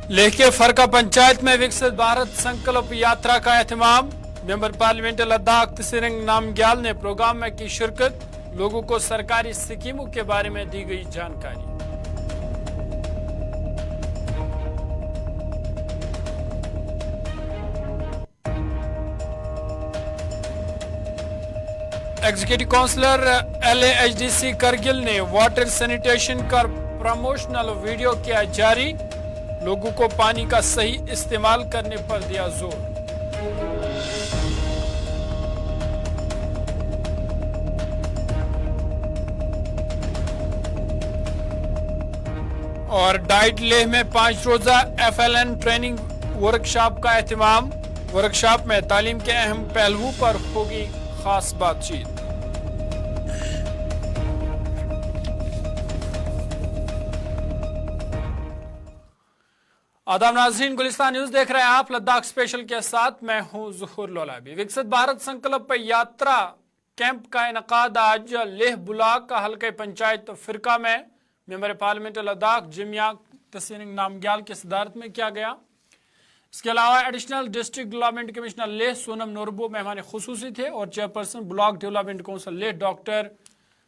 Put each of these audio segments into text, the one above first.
लेह के फरका पंचायत में विकसित भारत संकल्प यात्रा का एहतमाम। मेंबर पार्लियामेंट लद्दाख तसिरंग नामग्याल ने प्रोग्राम में की शिरकत। लोगों को सरकारी स्कीमों के बारे में दी गई जानकारी। एग्जीक्यूटिव काउंसलर LAHDC करगिल ने वाटर सैनिटेशन का प्रमोशनल वीडियो किया जारी। लोगों को पानी का सही इस्तेमाल करने पर दिया जोर। और डाइट लेह में 5 रोजा FLN ट्रेनिंग वर्कशॉप का एहतमाम। वर्कशॉप में तालीम के अहम पहलुओं पर होगी खास बातचीत। आदाब नाज़रीन, गुलिस्तान न्यूज देख रहे हैं आप। लद्दाख स्पेशल के साथ मैं हूं ज़ुहूर लोलाबी। विकसित भारत संकल्प यात्रा कैंप का इनकाद आज लेह बुलाक का हल्के पंचायत फिरका में मेंबर पार्लियामेंट लद्दाख जिमिया तसिरंग नामग्याल की सदारत में किया गया। इसके अलावा additional district development commissioner Leh Sonam Norbu मेहमान खुसूसी थे और chairperson block development council Leh doctor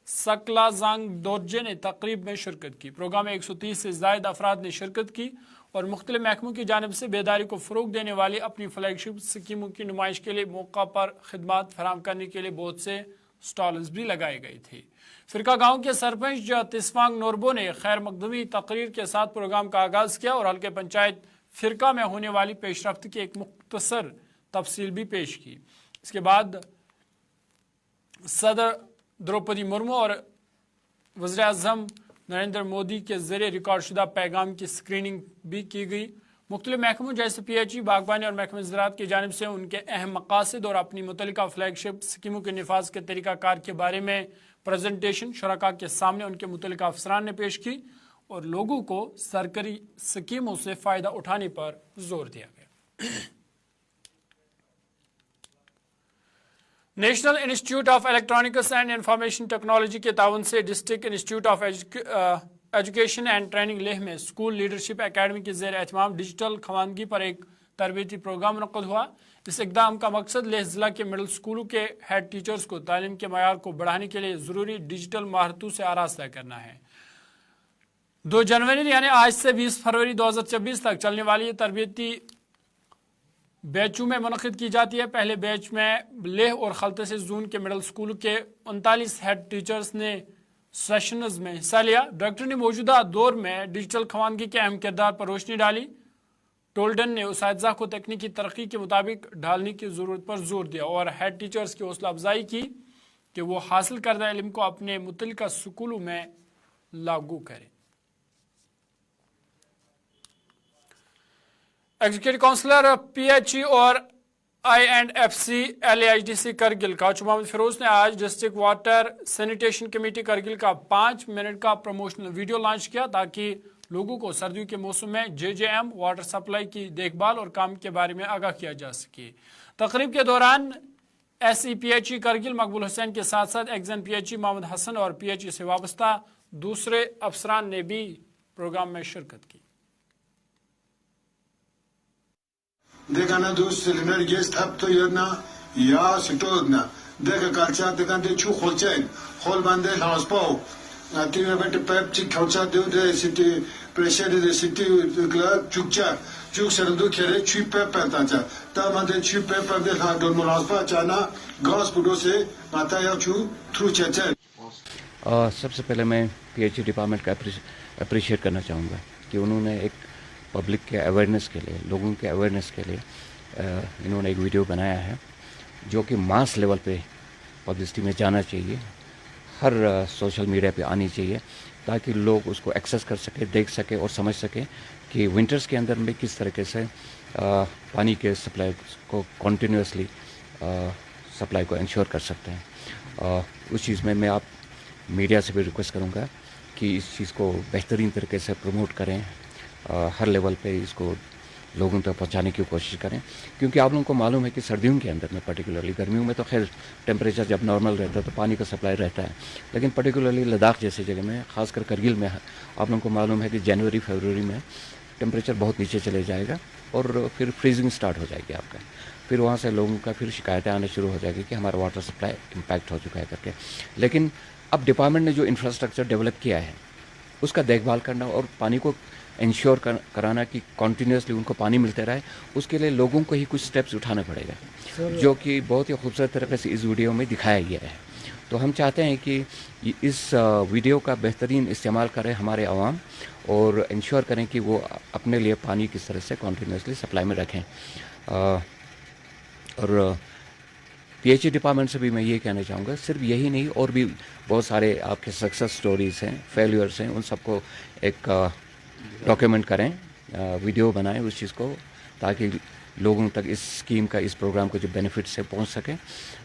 Sakla Jang Dorje ने तकरीब में शिरकत की। प्रोग्राम में 130 से ज्यादा अफराद ने शिरकत की और मुख्तलिफ महकमों की जानिब से बेदारी को फ़रोग देने वाली अपनी फ्लैगशिप स्कीमों की नुमाइश के लिए मौका पर खिदमात फराहम करने के लिए बहुत से स्टॉल्स भी लगाए गए थे। फिरका गांव के सरपंच तिस्वांग नोरबो ने खैर मकदमी तकरीर के साथ प्रोग्राम का आगाज किया और हल्के पंचायत फिरका में होने वाली पेशरफ्त की एक मुख्तसर तफसील भी पेश की। इसके बाद सदर द्रौपदी मुर्मू और वज़ीर आज़म नरेंद्र मोदी के जरिए रिकॉर्ड शुदा पैगाम की स्क्रीनिंग भी की गई। मुख्तलिफ महकमों जैसे PHE, बागबानी और महकमे ज़राअत की जानिब से उनके अहम मकासद और अपनी मुतल्लिका फ्लैगशिप स्कीमों के निफाज के तरीक़ाकार के बारे में प्रेजेंटेशन शरका के सामने उनके मुतल्लिका अफसरान ने पेश की और लोगों को सरकारी स्कीमों से फ़ायदा उठाने पर जोर दिया गया। National institute of electronics and information technology के ताउन से district institute of education and training Leh में स्कूल लीडरशिप एकेडमी के ज़ेर एहतमाम डिजिटल खवानगी पर एक तरबीती प्रोग्राम मुनक़्क़िद हुआ। इस इक़दाम का मकसद लेह ज़िला के मिडल स्कूलों के हेड टीचर्स को तालीम के मयार को बढ़ाने के लिए ज़रूरी डिजिटल महारतों से आरास्ता करना है। 2 जनवरी यानी आज से 20 फरवरी 2026 तक चलने वाली ये तरबीती बैचों में मुनक़्क़िद की जाती है। पहले बैच में लेह और खलतसे जून के मिडल स्कूल के 39 हेड टीचर्स ने सेशंस में हिस्सा लिया। डॉक्टर ने मौजूदा दौर में डिजिटल खवानगी के अहम किरदार पर रोशनी डाली। टोल्डन ने उसातिज़ा को तकनीकी तरक्की के मुताबिक ढालने की ज़रूरत पर जोर दिया और हेड टीचर्स की हौसला अफजाई की कि वो हासिल करदा इल्म को अपने मुतल्लिका स्कूलों में लागू करें। एग्जीक्यूटिव काउंसलर PHE और INFC LAHDC करगिल काउच मोहम्मद फिरोज ने आज district water sanitation committee Kargil का 5 मिनट का प्रमोशनल वीडियो लॉन्च किया ताकि लोगों को सर्दियों के मौसम में JJM वाटर सप्लाई की देखभाल और काम के बारे में आगाह किया जा सके। तकरीब के दौरान SEPHE करगिल मकबूल हुसैन के साथ साथ एक्जन PHE मोहम्मद हसन और PHE से वाबस्ता दूसरे अफसरान ने भी प्रोग्राम में शिरकत की। Dekana dus cylinder gas tap to yodna ya sitodna deka kalcha dekante chu kholchain khol bande laspau atina bet pep chi kholcha de de city pressure de city gla chukcha chuk sarandu khere chu pep patacha ta bande chu pep bande ha don laspa chana gas pudo se mata ya chu through chacha। सबसे पहले मैं PHE department का appreciate करना चाहूँगा कि उन्होंने एक public के अवेयरनेस के लिए, लोगों के अवेयरनेस के लिए इन्होंने एक वीडियो बनाया है जो कि मास लेवल पे पब्लिसिटी में जाना चाहिए, हर सोशल मीडिया पे आनी चाहिए ताकि लोग उसको एक्सेस कर सके, देख सके और समझ सके कि विंटर्स के अंदर में किस तरीके से पानी के सप्लाई को कॉन्टीन्यूसली सप्लाई को इंश्योर कर सकते हैं। उस चीज़ में मैं आप मीडिया से भी रिक्वेस्ट करूँगा कि इस चीज़ को बेहतरीन तरीके से प्रमोट करें, हर लेवल पे इसको लोगों तक पहुंचाने की कोशिश करें, क्योंकि आप लोगों को मालूम है कि सर्दियों के अंदर में पर्टिकुलरली, गर्मियों में तो खैर टेम्परेचर जब नॉर्मल रहता है तो पानी का सप्लाई रहता है, लेकिन पर्टिकुलरली लद्दाख जैसी जगह में, खासकर करगिल में आप लोगों को मालूम है कि जनवरी फरवरी में टेम्परेचर बहुत नीचे चले जाएगा और फिर फ्रीजिंग स्टार्ट हो जाएगी आपका। फिर वहाँ से लोगों का फिर शिकायतें आने शुरू हो जाएगी कि हमारा वाटर सप्लाई इम्पैक्ट हो चुका है करके। लेकिन अब डिपार्टमेंट ने जो इंफ्रास्ट्रक्चर डेवलप किया है उसका देखभाल करना और पानी को इंश्योर कराना कि कॉन्टीन्यूसली उनको पानी मिलते रहे, उसके लिए लोगों को ही कुछ स्टेप्स उठाना पड़ेगा, जो कि बहुत ही खूबसूरत तरीके से इस वीडियो में दिखाया गया है। तो हम चाहते हैं कि इस वीडियो का बेहतरीन इस्तेमाल करें हमारे आवाम और इंश्योर करें कि वो अपने लिए पानी किस तरह से कॉन्टीन्यूसली सप्लाई में रखें। और पीएचई डिपार्टमेंट से भी मैं ये कहना चाहूँगा, सिर्फ यही नहीं और भी बहुत सारे आपके सक्सेस स्टोरीज़ हैं, फेलियर्स हैं, उन सबको एक डॉक्यूमेंट करें, वीडियो बनाएं उस चीज़ को, ताकि लोगों तक इस स्कीम का, इस प्रोग्राम को जो बेनिफिट्स है पहुंच सके।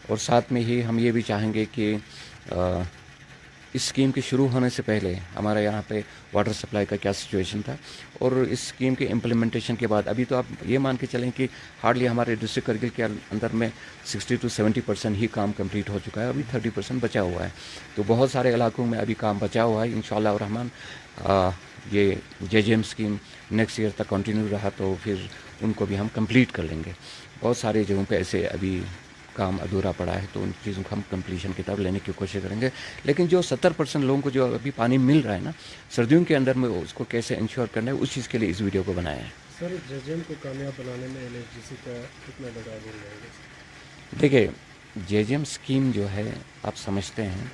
और साथ में ही हम ये भी चाहेंगे कि इस स्कीम के शुरू होने से पहले हमारे यहाँ पे वाटर सप्लाई का क्या सिचुएशन था और इस स्कीम के इम्प्लीमेंटेशन के बाद अभी तो आप ये मान के चलें कि हार्डली हमारे डिस्ट्रिक्ट करगिल के अंदर में 60 to 70% ही काम कंप्लीट हो चुका है, अभी 30% बचा हुआ है। तो बहुत सारे इलाकों में अभी काम बचा हुआ है। इंशाअल्लाह रहमान ये जेजेएम स्कीम नेक्स्ट ईयर तक कंटिन्यू रहा तो फिर उनको भी हम कंप्लीट कर लेंगे। बहुत सारे जगहों पे ऐसे अभी काम अधूरा पड़ा है तो उन चीज़ों को हम कंप्लीशन की तरफ लेने की कोशिश करेंगे। लेकिन जो 70% लोगों को जो अभी पानी मिल रहा है ना सर्दियों के अंदर में, उसको कैसे इंश्योर करना है उस चीज़ के लिए इस वीडियो को बनाया है। सर, जेजेएम को कामयाब बनाने में एलएचजीसी का कितना बड़ा रोल रहेगा? देखिए, जेजेएम स्कीम जो है आप समझते हैं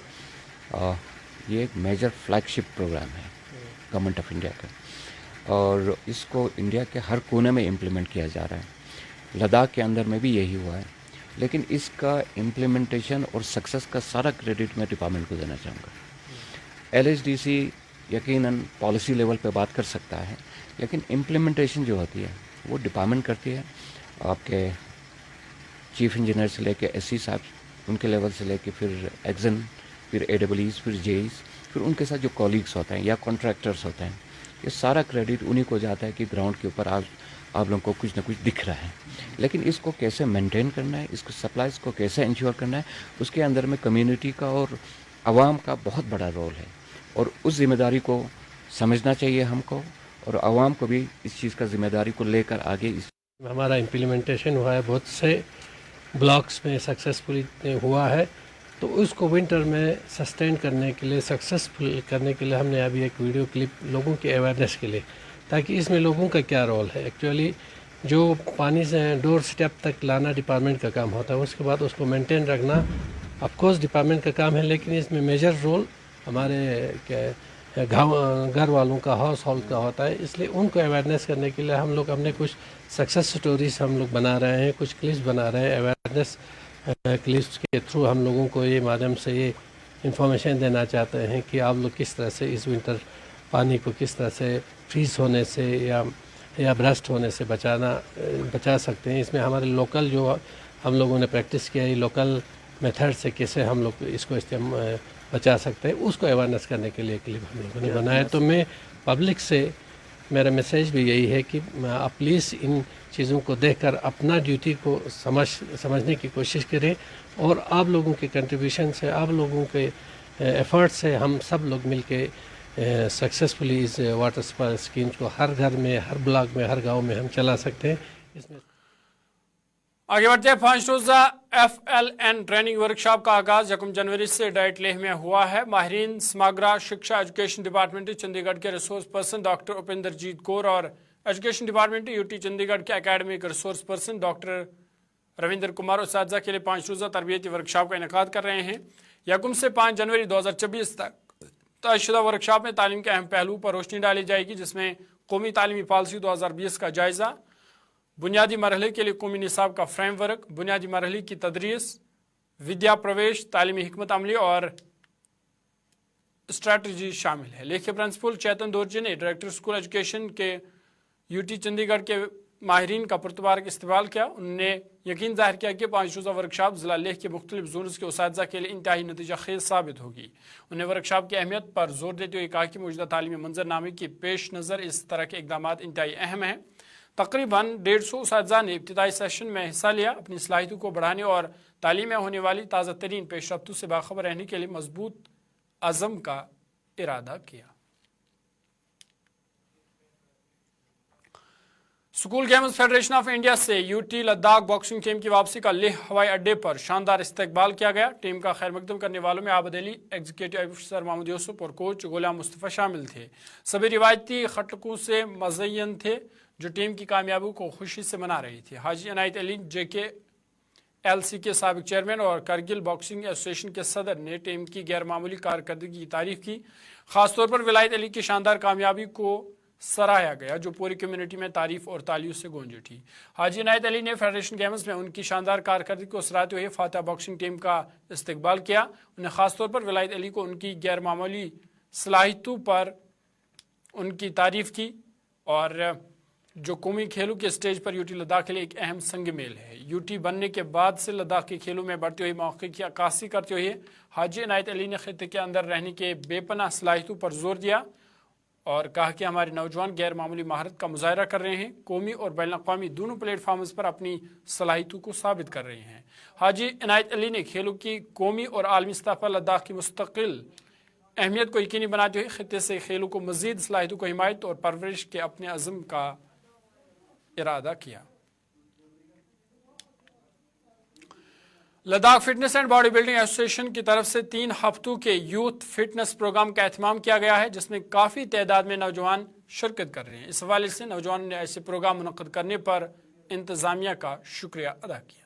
ये एक मेजर फ्लैगशिप प्रोग्राम है गवर्नमेंट ऑफ इंडिया का और इसको इंडिया के हर कोने में इम्प्लीमेंट किया जा रहा है। लद्दाख के अंदर में भी यही हुआ है। लेकिन इसका इम्प्लीमेंटेशन और सक्सेस का सारा क्रेडिट मैं डिपार्टमेंट को देना चाहूँगा। एलएचडीसी यकीनन पॉलिसी लेवल पे बात कर सकता है, लेकिन इम्प्लीमेंटेशन जो होती है वो डिपार्टमेंट करती है। आपके चीफ इंजीनियर से लेके एससी साहब, उनके लेवल से लेके फिर एक्जन, फिर एडब्ल्यूज, फिर जेईज, फिर उनके साथ जो कॉलीग्स होते हैं या कॉन्ट्रैक्टर्स होते हैं, ये सारा क्रेडिट उन्हीं को जाता है कि ग्राउंड के ऊपर आप लोगों को कुछ ना कुछ दिख रहा है। लेकिन इसको कैसे मेंटेन करना है, इसको सप्लाईज को कैसे इंश्योर करना है, उसके अंदर में कम्युनिटी का और आवाम का बहुत बड़ा रोल है और उस जिम्मेदारी को समझना चाहिए हमको और आवाम को भी इस चीज़ का जिम्मेदारी को लेकर आगे हमारा इम्प्लीमेंटेशन हुआ है, बहुत से ब्लॉक्स में सक्सेसफुली हुआ है। तो उसको विंटर में सस्टेन करने के लिए, सक्सेसफुल करने के लिए हमने अभी एक वीडियो क्लिप लोगों की अवेयरनेस के लिए, ताकि इसमें लोगों का क्या रोल है। एक्चुअली जो पानी से डोर स्टेप तक लाना डिपार्टमेंट का काम होता है, उसके बाद उसको मेंटेन रखना ऑफकोर्स डिपार्टमेंट का काम है, लेकिन इसमें मेजर रोल हमारे घर वालों का, हाउस होल्ड का होता है। इसलिए उनको अवेयरनेस करने के लिए हम लोग अपने कुछ सक्सेस स्टोरीज हम लोग बना रहे हैं, कुछ क्लिप्स बना रहे हैं। अवेयरनेस क्लिप्स के थ्रू हम लोगों को ये माध्यम से ये इंफॉर्मेशन देना चाहते हैं कि आप लोग किस तरह से इस विंटर पानी को किस तरह से फ्रीज होने से या ब्रस्ट होने से बचा सकते हैं। इसमें हमारे लोकल जो हम लोगों ने प्रैक्टिस किया है, लोकल मेथड से कैसे हम लोग इसको बचा सकते हैं, उसको अवेयरनेस करने के लिए क्लिप हम लोगों ने बनाया। तो मैं पब्लिक से मेरा मैसेज भी यही है कि आप प्लीज़ इन चीज़ों को देखकर अपना ड्यूटी को समझने की कोशिश करें और आप लोगों के कंट्रीब्यूशन से, आप लोगों के एफर्ट से हम सब लोग मिलके सक्सेसफुली इस वाटर सप्लाई स्कीम्स को हर घर में, हर ब्लॉक में, हर गांव में हम चला सकते हैं। इसमें आगे बढ़ते हैं। 5 रोज़ा FLN ट्रेनिंग वर्कशॉप का आगाज 1 जनवरी से डाइट लेह में हुआ है। माहिरीन समाग्रा शिक्षा एजुकेशन डिपार्टमेंट चंडीगढ़ के रिसोर्स पर्सन डॉक्टर उपेंद्र जीत कौर और एजुकेशन डिपार्टमेंट यूटी चंडीगढ़ के academic resource person doctor Ravindra Kumar उस्ताद के लिए 5 रोज़ा तरबियती वर्कशॉप का इनेकाद कर रहे हैं। 1 से 5 जनवरी 2024 तक तयशुदा वर्कशॉप में तालीम के अहम पहलू पर रोशनी डाली जाएगी, जिसमें कौमी तालीमी पॉलिसी 2020 का जायज़ा, बुनियादी मरहले के लिए कौमी निसाब का फ्रेमवर्क, बुनियादी मरहले की तदरीस, विद्या प्रवेश, तालीमी हिकमत अमली और स्ट्रैटेजी शामिल है। लेखे प्रिंसिपल चेतन दोरजे ने डायरेक्टर स्कूल एजुकेशन के यूटी चंडीगढ़ के माहिरीन का पुरतबारक इस्तेमाल किया। उन्होंने यकीन जाहिर किया कि 5 रोज़ा वर्कशॉप ज़िला लेह के मुख्तलिफ जोन्स के उस्ताद के लिए इंतहाई नतीजा खेज साबित होगी। उन्हें वर्कशॉप की अहमियत पर जोर देते हुए कहा कि मौजूदा तालीमी मंजरनामे की पेश नज़र इस तरह के इकदाम इंतहाई अहम हैं। तकरीबन 150 उस्ताद ने इब्तिदाई सेशन में हिस्सा लिया। अपनी सलाहियतों को बढ़ाने और तालीम में होने वाली ताज़ा तरीन पेशरफ्तों से बाखबर रहने के लिए मजबूत अज़म का इरादा किया। School games federation of India से यूटी लद्दाख बॉक्सिंग टीम की वापसी का लेह हवाई अड्डे पर शानदार इस्तकबाल किया गया। टीम का खैर मकदम करने वालों में आबद अली, एग्जीक्यूटिव ऑफिसर महमूद यूसुफ और कोच गुलाम मुस्तफ़ा शामिल थे। सभी रिवायती खटकों से मज़य्यन थे जो टीम की कामयाबी को खुशी से मना रही थी। हाजी इनायत अली JKLC के साबिक चेयरमैन और करगिल बॉक्सिंग एसोसिएशन के सदर ने टीम की गैर मामूली कारकर्दगी की तारीफ की। खासतौर पर विलायत अली की शानदार कामयाबी को सराहा गया जो पूरी कम्युनिटी में तारीफ और तालियों से गूंज उठी। हाजी इनायत अली ने फेडरेशन गेम्स में उनकी शानदार कारकर्दगी को सराहते हुए फातह बॉक्सिंग टीम का इस्तकबाल किया। उन्हें खासतौर पर विलायत अली को उनकी गैर मामूली सलाहियतों पर उनकी तारीफ की और जो कौमी खेलों के स्टेज पर यूटी लद्दाख के लिए एक अहम संग मेल है। यूटी बनने के बाद से लद्दाख के खेलों में बढ़ते हुए मौके की अक्कासी करते हुए हाजी इनायत अली ने खित्ते के अंदर रहने के बेपनाह सलाहियतों पर जोर दिया और कहा कि हमारे नौजवान गैर मामूली महारत का मुजाहरा कर रहे हैं, कौमी और बैन अक़वामी दोनों प्लेटफार्म्स पर अपनी सलाहियतों को साबित कर रहे हैं। हाजी इनायत अली ने खेलों की कौमी और आलमी सतह पर लद्दाख की मुस्तकिल अहमियत को यकीनी बनाते हुए खित्ते से खेलों को मज़ीद सलाहियतों को हिमायत और परवरिश के अपने अज़म का इरादा किया। Ladakh fitness and body building association की तरफ से 3 हफ्तों के यूथ फिटनेस प्रोग्राम का एहतमाम किया गया है जिसमें काफ़ी तादाद में नौजवान शिरकत कर रहे हैं। इस हवाले से नौजवानों ने ऐसे प्रोग्राम मुनक़्क़िद करने पर इंतज़ामिया का शुक्रिया अदा किया।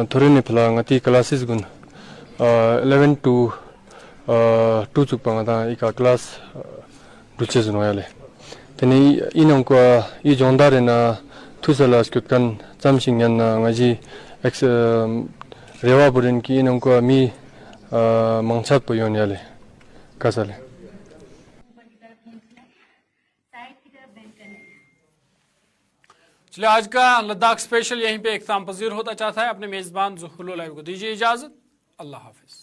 थोड़े फला ngati classes gun 11 to 2 chuk panga da ika class dulce zuno yale teni inong ko I jondare na thusala skut kan chamsing yan na ngaji ex rewa burin ki inong ko mi mangchat po yon yale kasale। चलिए आज का Ladakh special यहीं पे इख्तिताम पजीर होता चाहता है। अपने मेज़बान ज़ुहुल लाइव को दीजिए इजाज़त। अल्लाह हाफिज़।